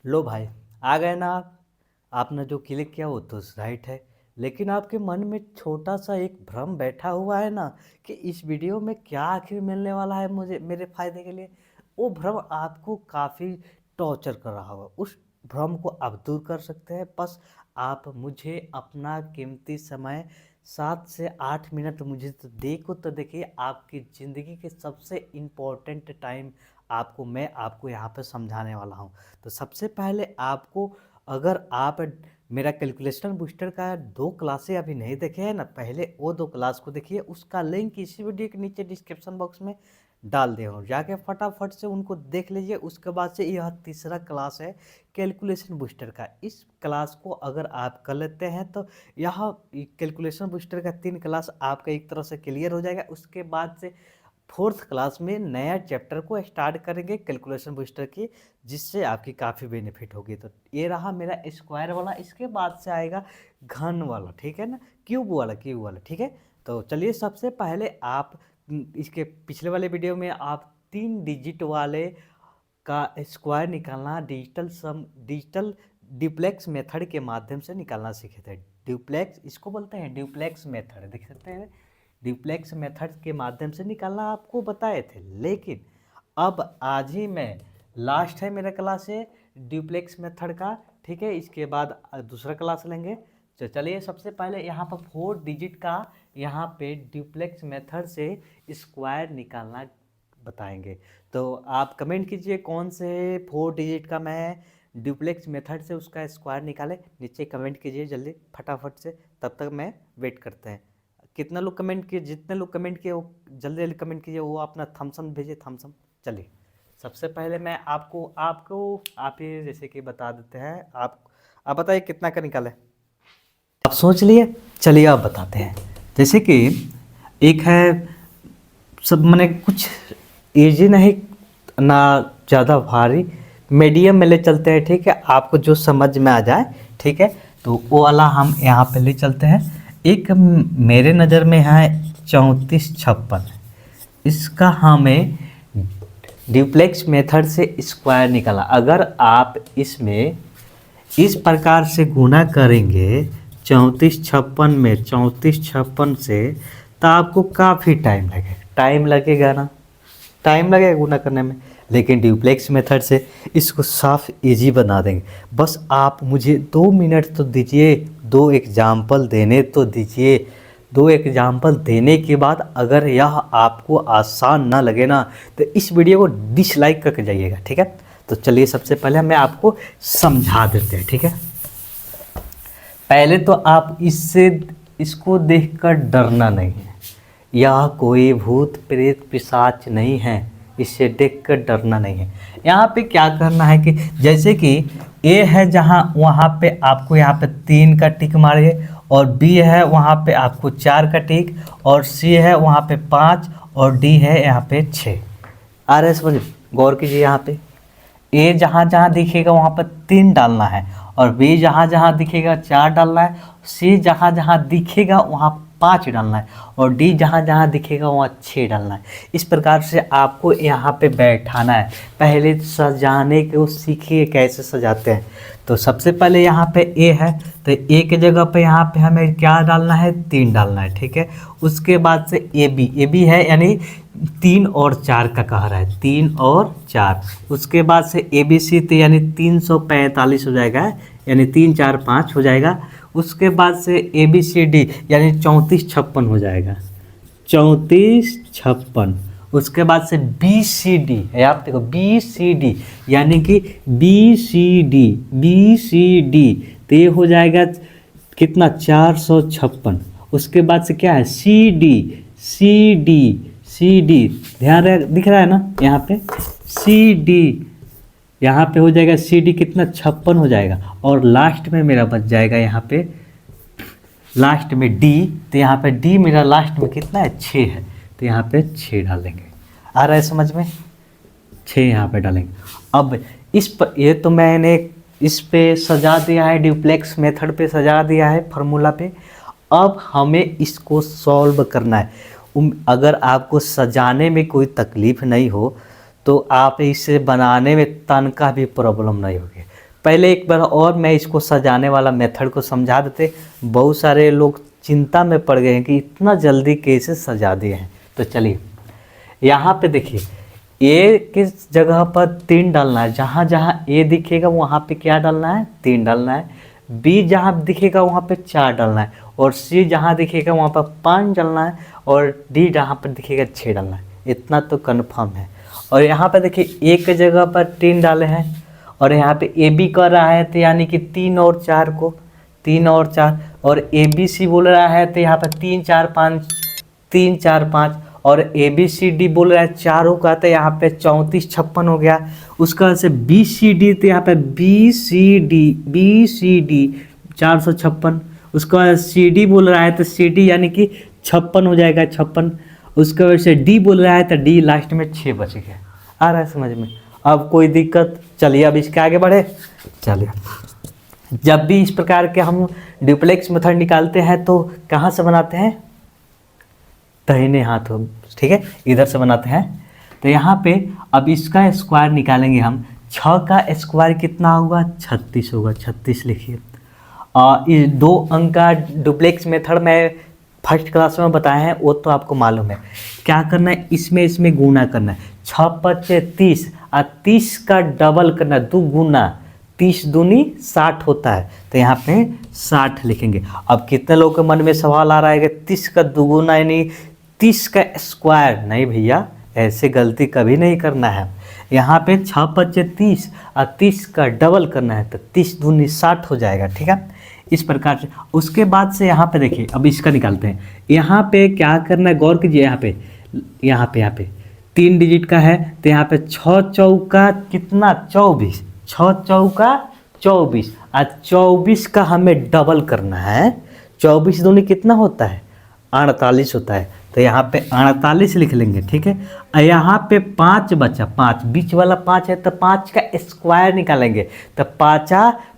लो भाई, आ गए ना आप। आपने जो क्लिक किया वो तो राइट है, लेकिन आपके मन में छोटा सा एक भ्रम बैठा हुआ है ना कि इस वीडियो में क्या आखिर मिलने वाला है मुझे मेरे फायदे के लिए। वो भ्रम आपको काफ़ी टॉर्चर कर रहा होगा। उस भ्रम को आप दूर कर सकते हैं। बस आप मुझे अपना कीमती समय 7 से 8 मिनट मुझे तो देखिए, आपकी ज़िंदगी के सबसे इम्पोर्टेंट टाइम मैं आपको यहाँ पे समझाने वाला हूँ। तो सबसे पहले आपको, अगर आप मेरा कैलकुलेशन बूस्टर का 2 क्लासें अभी नहीं देखे हैं ना, पहले वो 2 क्लास को देखिए। उसका लिंक इसी वीडियो के नीचे डिस्क्रिप्शन बॉक्स में डाल दे हूँ, जाके फटाफट से उनको देख लीजिए। उसके बाद से यह तीसरा क्लास है कैलकुलेशन बूस्टर का। इस क्लास को अगर आप कर लेते हैं तो यह कैलकुलेशन बूस्टर का 3 क्लास आपका एक तरह से क्लियर हो जाएगा। उसके बाद से 4th क्लास में नया चैप्टर को स्टार्ट करेंगे कैलकुलेशन बूस्टर की, जिससे आपकी काफ़ी बेनिफिट होगी। तो ये रहा मेरा स्क्वायर वाला। इसके बाद से आएगा घन वाला, ठीक है ना, क्यूब वाला, ठीक है। तो चलिए, सबसे पहले आप इसके पिछले वाले वीडियो में आप 3 डिजिट वाले का स्क्वायर निकालना डिजिटल ड्यूप्लेक्स मेथड के माध्यम से निकालना सीखे थे। ड्यूप्लेक्स इसको बोलते हैं, ड्यूप्लेक्स मेथड, देख सकते हैं। ड्यूप्लेक्स मेथड के माध्यम से निकालना आपको बताए थे, लेकिन अब आज ही मैं लास्ट है मेरा क्लास है ड्यूप्लेक्स मेथड का, ठीक है। इसके बाद दूसरा क्लास लेंगे। तो चलिए, सबसे पहले यहाँ पर 4 डिजिट का यहाँ पे ड्यूप्लेक्स मेथड से स्क्वायर निकालना बताएंगे। तो आप कमेंट कीजिए कौन से 4 डिजिट का मैं ड्यूप्लेक्स मेथड से उसका स्क्वायर निकाले, नीचे कमेंट कीजिए जल्दी फटाफट से। तब तक मैं वेट करते हैं। कितना लोग कमेंट किए, जितने लोग कमेंट किए वो जल्दी जल्दी कमेंट कीजिए, वो अपना थम्सअप भेजिए, थम्सअप। चलिए, सबसे पहले मैं आपको आपको आप ही जैसे कि बता देते हैं। आप बताइए कितना का निकाले। आप सोच लिए, चलिए आप बताते हैं। जैसे कि एक है, सब मैंने कुछ इजी नहीं ना ज़्यादा भारी, मीडियम में ले चलते हैं, ठीक है। आपको जो समझ में आ जाए, ठीक है, तो वो वाला हम यहाँ पे ले चलते हैं। एक मेरे नज़र में है 3456। इसका हमें ड्यूप्लेक्स मेथड से स्क्वायर निकाला। अगर आप इसमें इस प्रकार से गुना करेंगे 3456 से, तो आपको काफ़ी टाइम लगेगा ना, टाइम लगेगा गुना करने में। लेकिन ड्यूप्लेक्स मेथड से इसको साफ इजी बना देंगे। बस आप मुझे 2 मिनट तो दीजिए, 2 एग्जाम्पल देने तो दीजिए। 2 एग्जाम्पल देने के बाद अगर यह आपको आसान ना लगे ना, तो इस वीडियो को डिसलाइक करके जाइएगा, ठीक है। तो चलिए, सबसे पहले मैं आपको समझा देते हैं, ठीक है। पहले तो आप इसको देखकर डरना नहीं है। यह कोई भूत प्रेत पिशाच नहीं है, इससे देखकर डरना नहीं है। यहाँ पे क्या करना है कि जैसे कि ए है जहाँ, वहाँ पे आपको यहाँ पे 3 का टिक मारिए, और बी है वहाँ पे आपको 4 का टिक, और सी है वहाँ पे 5, और डी है यहाँ पे 6। आ रहा है समझ? गौर कीजिए, यहाँ पे ए जहाँ जहाँ दिखेगा वहाँ पर 3 डालना है, और बी जहाँ जहाँ दिखेगा 4 डालना है, सी जहाँ जहाँ दिखेगा वहाँ 5 डालना है, और डी जहाँ जहाँ दिखेगा वहाँ 6 डालना है। इस प्रकार से आपको यहाँ पे बैठाना है। पहले सजाने को सीखिए कैसे सजाते हैं। तो सबसे पहले यहाँ पे ए है, तो ए के जगह पे यहाँ पे हमें क्या डालना है, 3 डालना है, ठीक है। उसके बाद से ए बी है, यानी 3 और 4 का कह रहा है, 3 और 4। उसके बाद से ए बी सी, तो यानी 345 हो जाएगा, यानी 3 4 5 हो जाएगा। उसके बाद से ए बी सी डी, यानी 3456 हो जाएगा, 3456। उसके बाद से बी सी डी है, आप देखो बी सी डी, यानी कि बी सी डी, तो ये हो जाएगा कितना, 456। उसके बाद से क्या है, सी डी, ध्यान रहे, दिख रहा है ना यहाँ पे सी डी, यहाँ पे हो जाएगा सी डी कितना, 56 हो जाएगा। और लास्ट में मेरा बच जाएगा यहाँ पे लास्ट में डी, तो यहाँ पे डी मेरा लास्ट में कितना है, 6 है, तो यहाँ पे 6 डालेंगे। आ रहा है समझ में? 6 यहाँ पे डालेंगे। अब इस पर ये तो मैंने इस पे सजा दिया है, ड्यूप्लेक्स मेथड पे सजा दिया है, फार्मूला पे। अब हमें इसको सॉल्व करना है। अगर आपको सजाने में कोई तकलीफ़ नहीं हो, तो आप इसे बनाने में तनका भी प्रॉब्लम नहीं होगी। पहले एक बार और मैं इसको सजाने वाला मेथड को समझा देते। बहुत सारे लोग चिंता में पड़ गए हैं कि इतना जल्दी कैसे सजा दिए हैं। तो चलिए यहाँ पे देखिए, ए किस जगह पर 3 डालना है, जहाँ जहाँ ए दिखेगा वहाँ पे क्या डालना है, 3 डालना है। बी जहाँ दिखेगा वहाँ पे 4 डालना है, और सी जहाँ दिखेगा वहाँ पर 5 डालना है, और डी जहाँ पर दिखेगा 6 डालना है। इतना तो कन्फर्म है। और यहाँ पे देखिए एक जगह पर 3 डाले हैं, और यहाँ पे ए बी कर रहा है तो यानी कि 3 और 4 को, 3 और 4, और ए बी सी बोल रहा है तो यहाँ पर 3 4 5, 3 4 5, और ए बी सी डी बोल रहा है चारों का, तो यहाँ पे 34 56 हो गया। उसका वजह से बी सी डी, तो यहाँ पे बी सी डी 456। उसका बाद सी डी बोल रहा है तो सी डी यानी कि 56 हो जाएगा, 56। उसके वजह से डी बोल रहा है तो डी लास्ट में 6 बच गया। आ रहा है समझ में? अब कोई दिक्कत? चलिए अब इसके आगे बढ़े। चलिए, जब भी इस प्रकार के हम ड्यूप्लेक्स मेथड निकालते हैं तो कहाँ से बनाते हैं, दाहिने हाथ हो, ठीक है, इधर से बनाते हैं। तो यहाँ पे अब इसका स्क्वायर निकालेंगे हम। 6 का स्क्वायर कितना होगा, 36 होगा, 36 लिखिए। इस 2 अंक का डुप्लेक्स मेथड में फर्स्ट क्लास में बताए हैं, वो तो आपको मालूम है। क्या करना है, इसमें गुना करना है। 6 5 30, और 30 का डबल करना, 2 गुना 30 दूनी 60 होता है, तो यहाँ पे 60 लिखेंगे। अब कितने लोगों के मन में सवाल आ रहा है कि 30 का दुगुना यानी 30 का स्क्वायर? नहीं भैया, ऐसे गलती कभी नहीं करना है। यहाँ पे 6 5 30 और 30 का डबल करना है, तो 30 दूनी 60 हो जाएगा, ठीक है, इस प्रकार से। उसके बाद से यहाँ पे देखिए, अब इसका निकालते हैं। यहाँ पे क्या करना है, गौर कीजिए। यहाँ पे 3 डिजिट का है, तो यहाँ पे 6 चौका कितना, 24, 6 चौका 24, और 24 का हमें डबल करना है। 24 दूनी कितना होता है, 48 होता है, तो यहाँ पे 48 लिख लेंगे, ठीक है। और यहाँ पे 5 बचा, 5 बीच वाला 5 है, तो 5 का स्क्वायर निकालेंगे, तो 5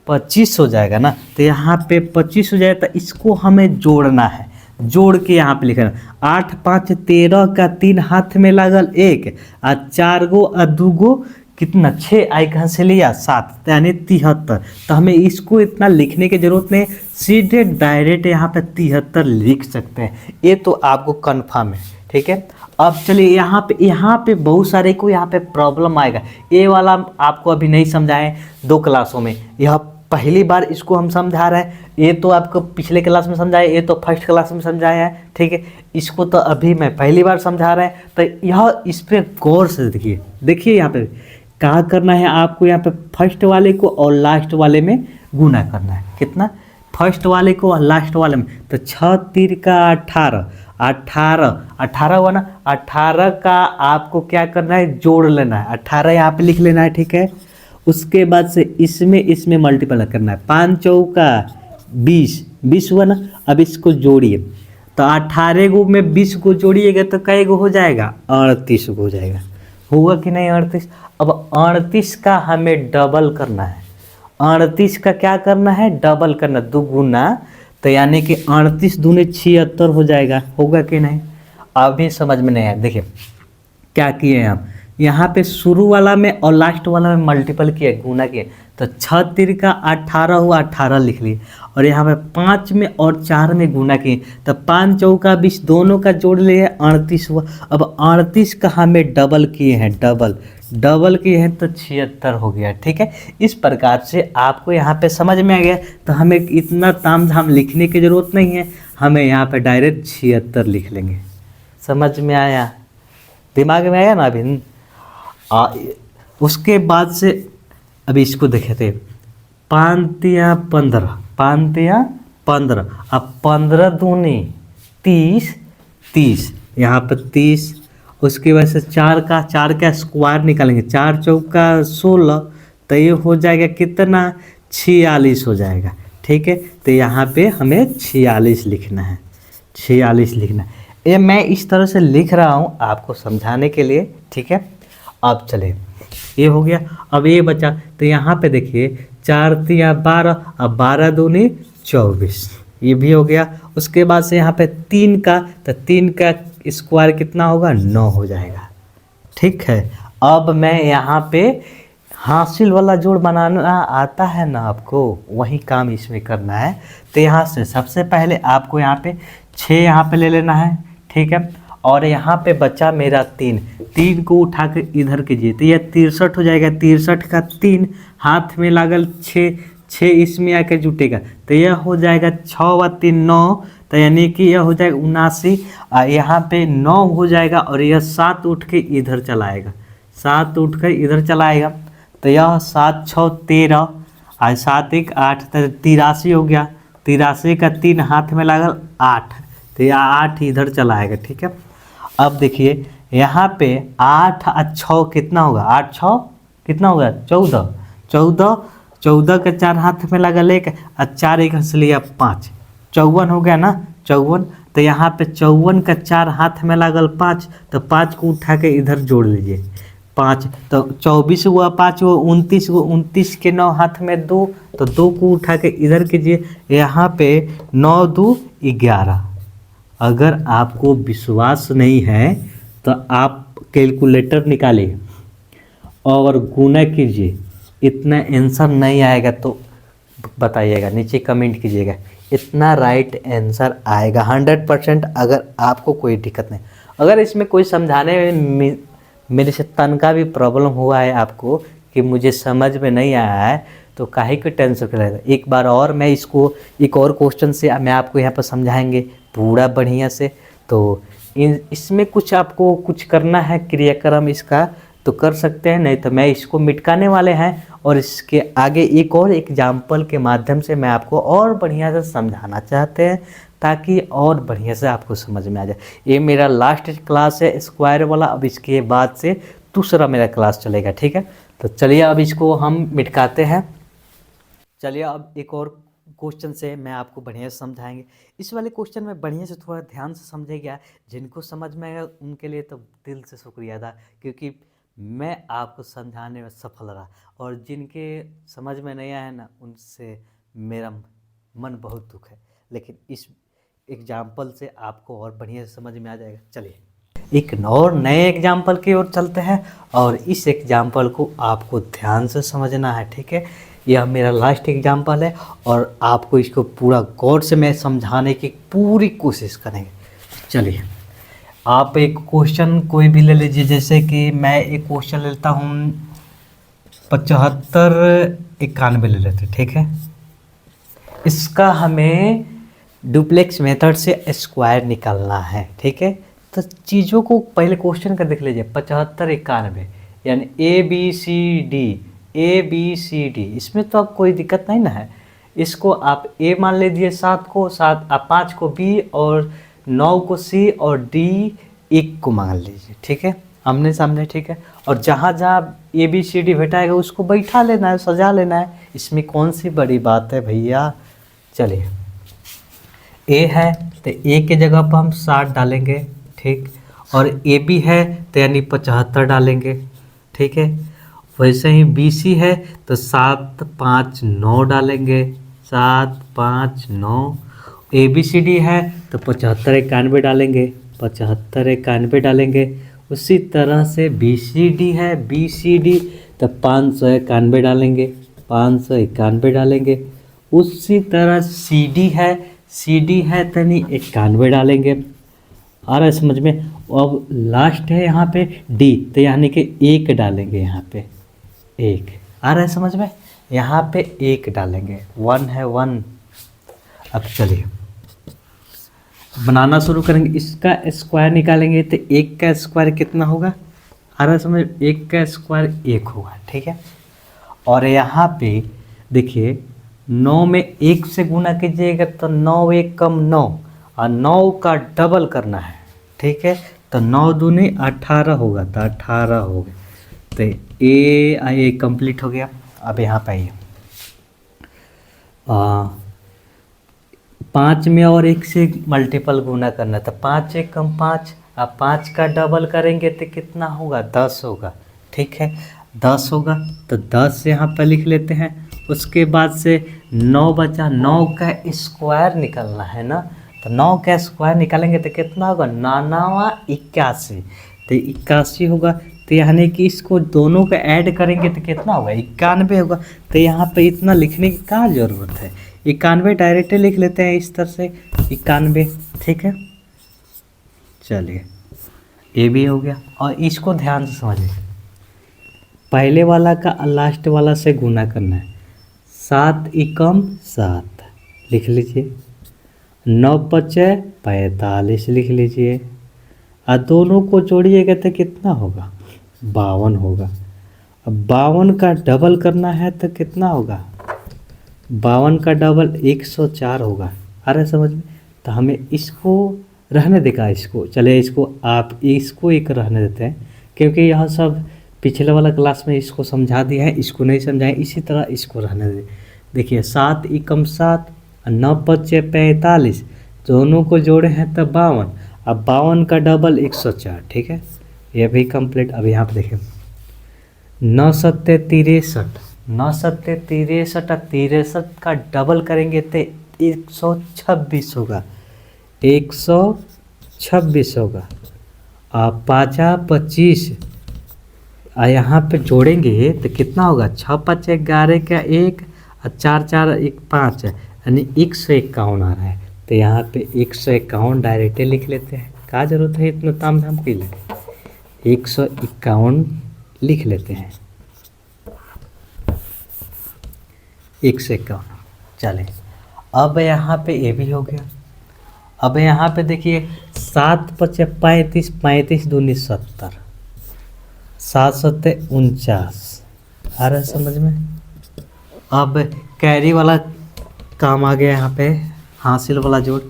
25 हो जाएगा ना। तो यहाँ पे 25 हो जाएगा, तो इसको हमें जोड़ना है। जोड़ के यहाँ पे लिखना 8 5 13 का 3 हाथ में लागल 1, और 4 गो और 2 गो कितना, 6 आई कहाँ से लिया, 7, यानी 73। तो हमें इसको इतना लिखने की जरूरत नहीं, सीधे डायरेक्ट यहाँ पे 73 लिख सकते हैं। ये तो आपको कन्फर्म है, ठीक है। अब चलिए यहाँ पे बहुत सारे को यहाँ पे प्रॉब्लम आएगा। ये वाला आपको अभी नहीं समझाएं 2 क्लासों में, यह पहली बार इसको हम समझा रहे हैं। ये तो आपको पिछले क्लास में समझाए, ये तो फर्स्ट क्लास में समझाया है, ठीक है। इसको तो अभी मैं पहली बार समझा रहे हैं, तो यह इस पर गौर से देखिए यहाँ पे क्या करना है आपको। यहाँ पे फर्स्ट वाले को और लास्ट वाले में गुना करना है। कितना, फर्स्ट वाले को और लास्ट वाले में, तो 6 3 का 18, 18 हुआ ना। 18 का आपको क्या करना है, जोड़ लेना है। 18 यहाँ पे लिख लेना है, ठीक है। उसके बाद से इसमें मल्टीपल करना है। 5 चौका 20 हुआ ना। अब इसको जोड़िए, तो 18 गो में 20 को जोड़िएगा तो कई गो हो जाएगा, 38 गो हो जाएगा। होगा कि नहीं 38? अब 38 का हमें डबल करना है। 38 का क्या करना है, डबल करना, 2 गुना, तो यानी कि 38 दूनी 76 हो जाएगा। होगा कि नहीं? अभी समझ में नहीं आया। देखिए क्या किए हैं हम, यहाँ पे शुरू वाला में और लास्ट वाला में मल्टीपल किए, गुना किए, तो 6 3 का 18 हुआ, 18 लिख लिए। और यहाँ पे 5 में और 4 में गुना किए, तो 5 चौका 20, दोनों का जोड़ लिए 38 हुआ। अब 38 का हमें डबल किए हैं, डबल किए हैं, तो 76 हो गया, ठीक है। इस प्रकार से आपको यहाँ पे समझ में आ गया। तो हमें इतना ताम झाम लिखने की ज़रूरत नहीं है, हमें यहाँ पे डायरेक्ट 76 लिख लेंगे। समझ में आया, दिमाग में आया ना अभी? उसके बाद से अभी इसको देखे थे, 5 तिया 15, 5 तिया 15, अब 15 दूनी 30, यहाँ पर 30। उसके बाद से 4 का स्क्वायर निकालेंगे, 4 चौका 16, तो ये हो जाएगा कितना, 46 हो जाएगा, ठीक है। तो यहाँ पे हमें 46 लिखना है, 46 लिखना है। ये मैं इस तरह से लिख रहा हूँ आपको समझाने के लिए, ठीक है। अब चले, ये हो गया। अब ये बचा, तो यहाँ पे देखिए 4 तिया 12, अब 12 दूनी 24, ये भी हो गया। उसके बाद से यहाँ पे 3 का, तो 3 का स्क्वायर कितना होगा, 9 हो जाएगा, ठीक है। अब मैं यहाँ पे हासिल वाला जोड़ बनाना आता है ना आपको, वही काम इसमें करना है। तो यहाँ से सबसे पहले आपको यहाँ पे 6 यहाँ पे ले लेना है, ठीक है। और यहाँ पे बचा मेरा 3, 3 को उठा कर इधर कीजिए तो यह 63 हो जाएगा। 63 का 3 हाथ में लागल 6, 6 इसमें आकर जुटेगा तो यह हो जाएगा 6 व 3 9, तो यानी कि यह हो जाएगा 79। यहाँ पे 9 हो जाएगा और यह 7 उठ के इधर चलाएगा, 7 उठ कर इधर चलाएगा तो यह 7 6 13 और 7 1 8, तो 83 हो गया। 83 का 3 हाथ में लागल 8, तो यह 8 इधर चलाएगा, ठीक है। अब देखिए यहाँ पे 8 और 6 कितना होगा, 8 6 कितना होगा 14, 14, 14 का 4 हाथ में लगल 1 और 4 एक हंस लिया 5, 54 हो गया ना, 54। तो यहाँ पे 54 का 4 हाथ में लगल 5, तो 5 को उठा के इधर जोड़ लीजिए 5, तो 24 हुआ, 5 हुआ 29 हुआ, 29 के 9 हाथ में 2, तो 2 को उठा के इधर कीजिए। यहाँ पे 9 2 11। अगर आपको विश्वास नहीं है तो आप कैलकुलेटर निकालिए और गुना कीजिए, इतना आंसर नहीं आएगा तो बताइएगा, नीचे कमेंट कीजिएगा, इतना राइट आंसर आएगा 100%। अगर आपको कोई दिक्कत नहीं, अगर इसमें कोई समझाने में मेरे से तनका भी प्रॉब्लम हुआ है आपको कि मुझे समझ में नहीं आया है, तो काहे को टेंशन करेगा। एक बार और मैं इसको एक और क्वेश्चन से मैं आपको यहाँ पर समझाएंगे पूरा बढ़िया से। तो इसमें कुछ आपको कुछ करना है क्रियाक्रम इसका तो कर सकते हैं, नहीं तो मैं इसको मिटकाने वाले हैं और इसके आगे एक और एग्जाम्पल के माध्यम से मैं आपको और बढ़िया से समझाना चाहते हैं ताकि और बढ़िया से आपको समझ में आ जाए। ये मेरा लास्ट क्लास है स्क्वायर वाला, अब इसके बाद से दूसरा मेरा क्लास चलेगा, ठीक है। तो चलिए अब इसको हम मिटकाते हैं। चलिए अब एक और क्वेश्चन से मैं आपको बढ़िया से समझाएंगे। इस वाले क्वेश्चन में बढ़िया से थोड़ा ध्यान से समझेगा, जिनको समझ में आएगा उनके लिए तो दिल से शुक्रिया अदा, क्योंकि मैं आपको समझाने में सफल रहा, और जिनके समझ में नहीं आया ना उनसे मेरा मन बहुत दुख है, लेकिन इस एग्जाम्पल से आपको और बढ़िया से समझ में आ जाएगा। चलिए एक और नए एग्जाम्पल की ओर चलते हैं और इस एग्जाम्पल को आपको ध्यान से समझना है, ठीक है। यह मेरा लास्ट एग्जाम्पल है और आपको इसको पूरा गौर से मैं समझाने की पूरी कोशिश करेंगे। चलिए आप एक क्वेश्चन कोई भी ले लीजिए, जैसे कि मैं एक क्वेश्चन लेता हूँ 75 91 ले लेते, ठीक है। इसका हमें डुप्लेक्स मेथड से स्क्वायर निकालना है, ठीक है। तो चीज़ों को पहले क्वेश्चन का देख लीजिए, 75 91 यानी ए बी सी डी, इसमें तो अब कोई दिक्कत नहीं ना है। इसको आप ए मान लीजिए 7 को, 7 आप 5 को बी और 9 को सी और डी 1 को मान लीजिए, ठीक है, आमने सामने, ठीक है। और जहाँ जहाँ ए बी सी डी बैठाएगा उसको बैठा लेना है, सजा लेना है, इसमें कौन सी बड़ी बात है भैया। चलिए ए है तो ए के जगह पर हम 60 डालेंगे, ठीक, और ए बी है तो यानी 75 डालेंगे, ठीक है। वैसे ही बी सी है तो 7 5 9 डालेंगे, 7 5 9। ए बी सी डी है तो 75 91 डालेंगे, 75 91 डालेंगे। उसी तरह से बी सी डी है, बी सी डी तो 591 डालेंगे, 591 डालेंगे। उसी तरह सी डी है, सी डी है तो नहीं 91 डालेंगे। आ रहा है समझ में। अब लास्ट है यहाँ पे डी, तो यानी कि 1 डालेंगे, यहाँ पे 1 आ रहा है समझ में, यहाँ पे 1 डालेंगे, 1 है 1। अब चलिए बनाना शुरू करेंगे, इसका स्क्वायर निकालेंगे तो 1 का स्क्वायर कितना होगा, आ रहा है समझ, 1 का स्क्वायर 1 होगा, ठीक है। और यहाँ पे देखिए 9 में 1 से गुना कीजिएगा तो 9 1 कम 9 और 9 का डबल करना है, ठीक है। तो 9 दूनी 18 होगा, तो 18 हो गया। तो ए कंप्लीट हो गया। अब यहाँ पे आइए 5 में और 1 से मल्टीपल गुना करना, तो 5 1 कम 5, अब 5 का डबल करेंगे तो कितना होगा, 10 होगा, ठीक है, 10 होगा। तो 10 यहाँ पर लिख लेते हैं। उसके बाद से 9 बचा, 9 का स्क्वायर निकालना है ना, तो 9 का स्क्वायर निकालेंगे तो कितना होगा, 9 9 81, तो 81 होगा। तो यानी कि इसको दोनों को ऐड करेंगे तो कितना होगा, 91 होगा। तो यहाँ पे इतना लिखने की क्या ज़रूरत है, 91 डायरेक्टली लिख लेते हैं इस तरह से 91, ठीक है। चलिए ये भी हो गया। और इसको ध्यान से समझिए, पहले वाला का लास्ट वाला से गुना करना है, 7 एकम 7 लिख लीजिए, 9 पचे 45 लिख लीजिए, और दोनों को जोड़िएगा तो कितना होगा, 52 होगा। अब 52 का डबल करना है तो कितना होगा, 52 का डबल 104 होगा। आ रहा है समझ में। तो हमें इसको रहने देगा, इसको चले इसको आप इसको एक रहने देते हैं, क्योंकि यह सब पिछले वाला क्लास में इसको समझा दिया है, इसको नहीं समझाएं, इसी तरह इसको रहने दें। देखिए 7 एकम 7 और 9 पचे 45, दोनों को जोड़े हैं तब 52, अब 52 का डबल 104, ठीक है। ये भी कंप्लीट। अब यहाँ पे देखिए 9 सत्ते 63, 9 सत्ते 63 और 63 का डबल करेंगे तो 126 होगा, 126 होगा। आप 5 25 यहाँ पे जोड़ेंगे तो कितना होगा, 6 5 11 का 1 और 4 4 1 5, यानी 151 आ रहा है। तो यहाँ पे 151 डायरेक्टली लिख लेते हैं, क्या जरूरत है इतना ताम झाम के लिए, 151 लिख लेते हैं, 151। चले अब यहाँ पे ये भी हो गया। अब यहाँ पे देखिए 7 पचे 35, 35 दूनी 70, 7 सत्ते 49, आ रहा है समझ में। अब कैरी वाला काम आ गया यहाँ पे, हासिल वाला जोड़,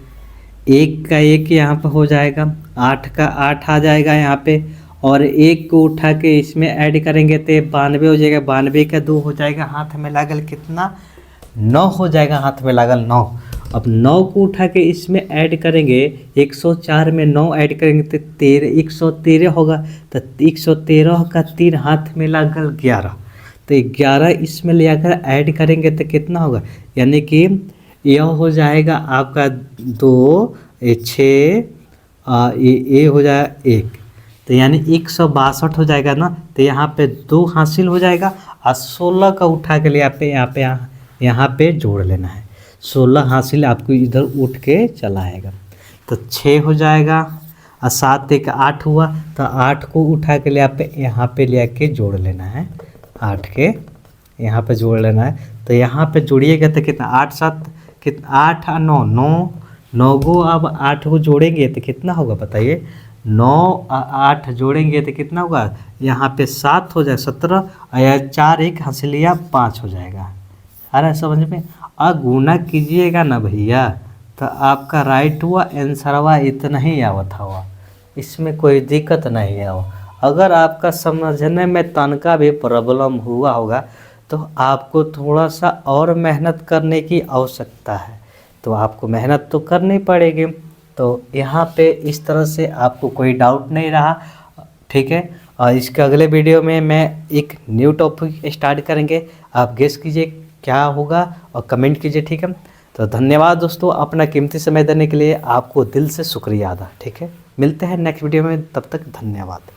1 का 1 यहाँ पे हो जाएगा, 8 का 8 आ जाएगा यहाँ पे, और 1 को उठा के इसमें ऐड करेंगे तो 92 हो जाएगा, 92 का 2 हो जाएगा, हाथ में लागल कितना 9 हो जाएगा, हाथ में लागल 9। अब 9 को उठा के इसमें ऐड करेंगे, 104 में 9 ऐड करेंगे तो 13 113 होगा। तो 113 का 3 हाथ में लागल 11, तो 11 इसमें ले आकर ऐड करेंगे तो कितना होगा, यानी कि यह हो जाएगा आपका 2 6 ये हो जाएगा 1, तो यानी 162 हो जाएगा ना। तो यहाँ पे 2 हासिल हो जाएगा, और 16 का उठा के लिए यहाँ पे जोड़ लेना है, 16 हासिल आपको इधर उठ के चला आएगा, तो 6 हो जाएगा, और 7 1 8 हुआ, तो 8 को उठा के लिए यहाँ पे ले आके जोड़ लेना है, 8 के यहाँ पे जोड़ लेना है। तो यहाँ पे जोड़िएगा तो कितना 8 7 कितना 8 और 9 9 9 को अब 8 को जोड़ेंगे तो कितना होगा बताइए, 9 और 8 जोड़ेंगे तो कितना होगा, यहाँ पे 7 हो जाए 17, और 4 1 हासिलिया 5 हो जाएगा। अरे समझ में। और गुना कीजिएगा ना भैया, तो आपका राइट हुआ, आंसर हुआ इतना ही आवत हुआ, इसमें कोई दिक्कत नहीं है। अगर आपका समझने में तनका भी प्रॉब्लम हुआ होगा तो आपको थोड़ा सा और मेहनत करने की आवश्यकता है, तो आपको मेहनत तो करनी पड़ेगी। तो यहाँ पे इस तरह से आपको कोई डाउट नहीं रहा, ठीक है। और इसके अगले वीडियो में मैं एक न्यू टॉपिक स्टार्ट करेंगे, आप गेस कीजिए क्या होगा और कमेंट कीजिए, ठीक है। तो धन्यवाद दोस्तों, अपना कीमती समय देने के लिए आपको दिल से शुक्रिया अदा, ठीक है। मिलते हैं नेक्स्ट वीडियो में, तब तक धन्यवाद।